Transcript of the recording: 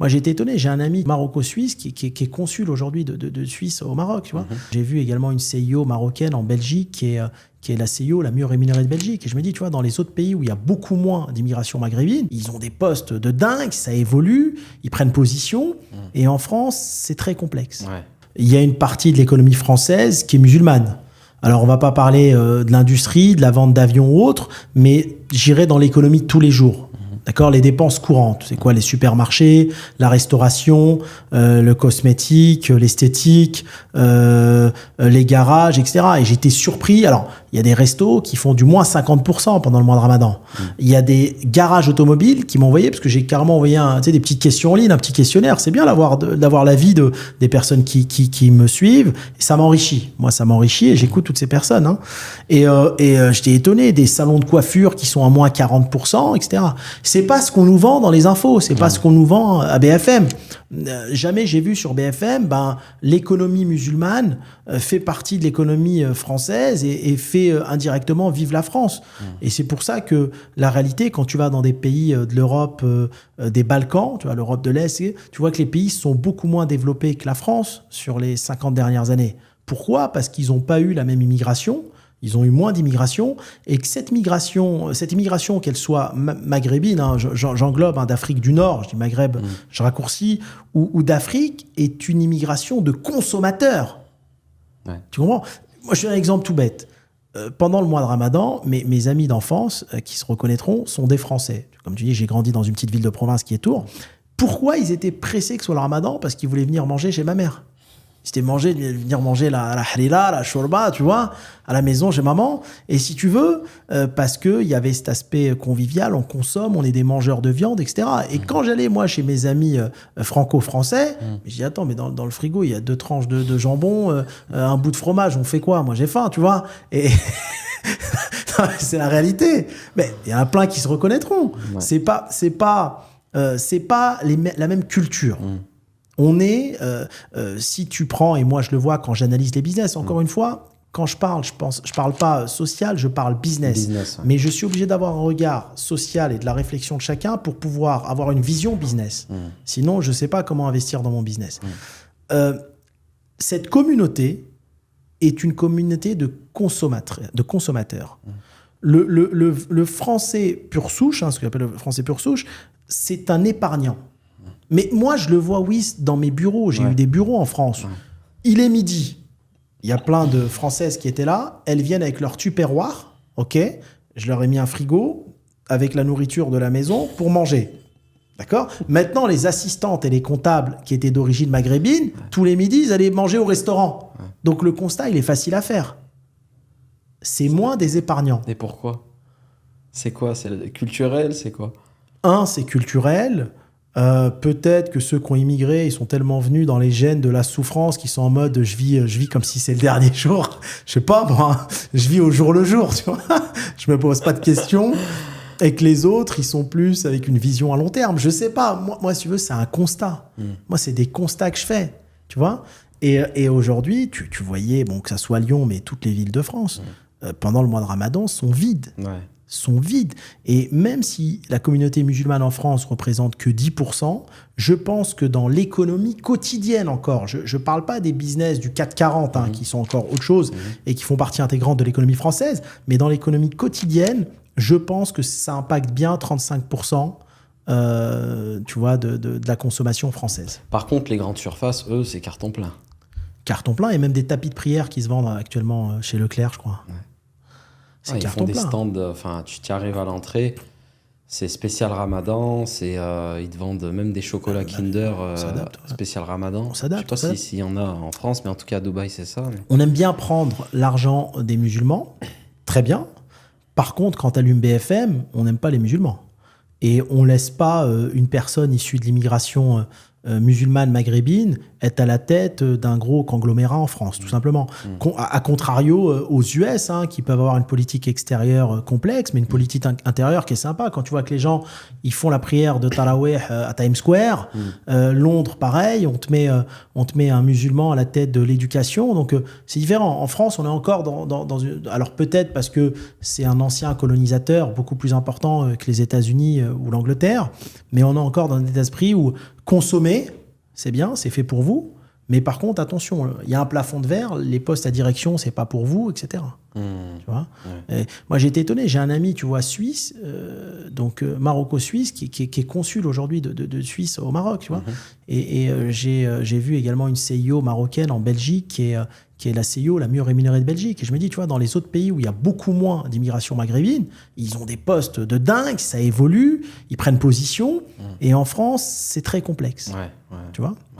Moi, j'ai été étonné. J'ai un ami maroco-suisse qui est consul aujourd'hui de Suisse au Maroc, tu vois. J'ai vu également une CIO marocaine en Belgique qui est la CIO la mieux rémunérée de Belgique. Et je me dis, tu vois, dans les autres pays où il y a beaucoup moins d'immigration maghrébine, ils ont des postes de dingue, ça évolue, ils prennent position. Et en France, c'est très complexe. Ouais. Il y a une partie de l'économie française qui est musulmane. Alors, on va pas parler de l'industrie, de la vente d'avions ou autre, mais j'irai dans l'économie de tous les jours. D'accord, les dépenses courantes, c'est quoi? Les supermarchés, la restauration, le cosmétique, l'esthétique, les garages, etc. Et j'étais surpris. Alors, il y a des restos qui font du moins 50% pendant le mois de Ramadan. Il y a des garages automobiles qui m'ont envoyé, parce que j'ai carrément envoyé des petites questions en ligne, un petit questionnaire. C'est bien d'avoir l'avis des personnes qui me suivent. Et ça m'enrichit. Moi, ça m'enrichit et j'écoute toutes ces personnes. Hein. Et j'étais étonné des salons de coiffure qui sont à moins 40%, etc. C'est pas ce qu'on nous vend dans les infos. C'est pas ce qu'on nous vend à BFM. Jamais j'ai vu sur BFM, l'économie musulmane fait partie de l'économie française et fait indirectement vivre la France. Et c'est pour ça que la réalité, quand tu vas dans des pays de l'Europe, des Balkans, tu vois, l'Europe de l'Est, tu vois que les pays sont beaucoup moins développés que la France sur les 50 dernières années. Pourquoi? Parce qu'ils n'ont pas eu la même immigration. Ils ont eu moins d'immigration et que cette immigration, qu'elle soit maghrébine, hein, j'englobe d'Afrique du Nord, je dis Maghreb, je raccourcis, ou d'Afrique, est une immigration de consommateurs. Ouais. Tu comprends? Moi, je fais un exemple tout bête. Pendant le mois de Ramadan, mes amis d'enfance, qui se reconnaîtront, sont des Français. Comme tu dis, j'ai grandi dans une petite ville de province qui est Tours. Pourquoi ils étaient pressés que ce soit le Ramadan? Parce qu'ils voulaient venir manger chez ma mère. C'était venir manger la halila, la shorba, tu vois, à la maison chez maman. Et si tu veux, parce qu'il y avait cet aspect convivial, on consomme, on est des mangeurs de viande, etc. Et quand j'allais, moi, chez mes amis franco-français, je dis, attends, mais dans le frigo, il y a 2 tranches de jambon, un bout de fromage, on fait quoi? Moi, j'ai faim, tu vois. Et c'est la réalité. Mais il y en a plein qui se reconnaîtront. Ouais. C'est pas la même culture. On est, si tu prends, et moi je le vois quand j'analyse les business, encore une fois, quand je parle pas social, je parle business. Ouais. Mais je suis obligé d'avoir un regard social et de la réflexion de chacun pour pouvoir avoir une vision business. Sinon, je sais pas comment investir dans mon business. Cette communauté est une communauté de consommateurs. Le français pur souche, ce qu'on appelle le français pur souche, c'est un épargnant. Mais moi, je le vois, oui, dans mes bureaux. J'ai eu des bureaux en France. Il est midi. Il y a plein de Françaises qui étaient là. Elles viennent avec leur tupperware. OK. Je leur ai mis un frigo avec la nourriture de la maison pour manger. D'accord? Maintenant, les assistantes et les comptables qui étaient d'origine maghrébine, tous les midis, ils allaient manger au restaurant. Donc, le constat, il est facile à faire. C'est moins des épargnants. Et pourquoi? C'est quoi? C'est culturel? C'est quoi? C'est culturel. Peut-être que ceux qui ont immigré, ils sont tellement venus dans les gènes de la souffrance qu'ils sont en mode je vis comme si c'est le dernier jour. Je sais pas, moi, je vis au jour le jour, tu vois. Je me pose pas de questions. Et que les autres, ils sont plus avec une vision à long terme. Je sais pas. Moi, si tu veux, c'est un constat. Moi, c'est des constats que je fais, tu vois. Et aujourd'hui, tu voyais, que ça soit Lyon, mais toutes les villes de France, pendant le mois de Ramadan, sont vides. Sont vides. Et même si la communauté musulmane en France représente que 10%, je pense que dans l'économie quotidienne encore, je ne parle pas des business du 440 qui sont encore autre chose et qui font partie intégrante de l'économie française, mais dans l'économie quotidienne, je pense que ça impacte bien 35% tu vois, de la consommation française. Par contre, les grandes surfaces, eux, c'est carton plein. Carton plein et même des tapis de prière qui se vendent actuellement chez Leclerc, je crois. Ils font des stands, tu t'y arrives à l'entrée, c'est spécial Ramadan, ils te vendent même des chocolats Kinder spécial Ramadan. On s'adapte. Je sais pas s'il y en a en France, mais en tout cas à Dubaï, c'est ça. Mais... On aime bien prendre l'argent des musulmans, très bien. Par contre, quand tu allumes BFM, on n'aime pas les musulmans. Et on ne laisse pas une personne issue de l'immigration musulmane maghrébine être à la tête d'un gros conglomérat en France, tout simplement. À contrario aux US, qui peuvent avoir une politique extérieure complexe, mais une politique intérieure qui est sympa. Quand tu vois que les gens, ils font la prière de Tarawih à Times Square, Londres, pareil, on te met un musulman à la tête de l'éducation, donc c'est différent. En France, on est encore dans une... Alors peut-être parce que c'est un ancien colonisateur beaucoup plus important que les États-Unis ou l'Angleterre, mais on est encore dans un état d'esprit où Consommer, c'est bien, c'est fait pour vous. Mais par contre, attention, il y a un plafond de verre, les postes à direction, c'est pas pour vous, etc. Tu vois. Moi, j'ai été étonné. J'ai un ami, tu vois, suisse, maroco-suisse, qui est consul aujourd'hui de Suisse au Maroc, tu vois. J'ai vu également une CIO marocaine en Belgique qui est la CIO la mieux rémunérée de Belgique. Et je me dis, tu vois, dans les autres pays où il y a beaucoup moins d'immigration maghrébine, ils ont des postes de dingue, ça évolue, ils prennent position. Et en France, c'est très complexe. Tu vois.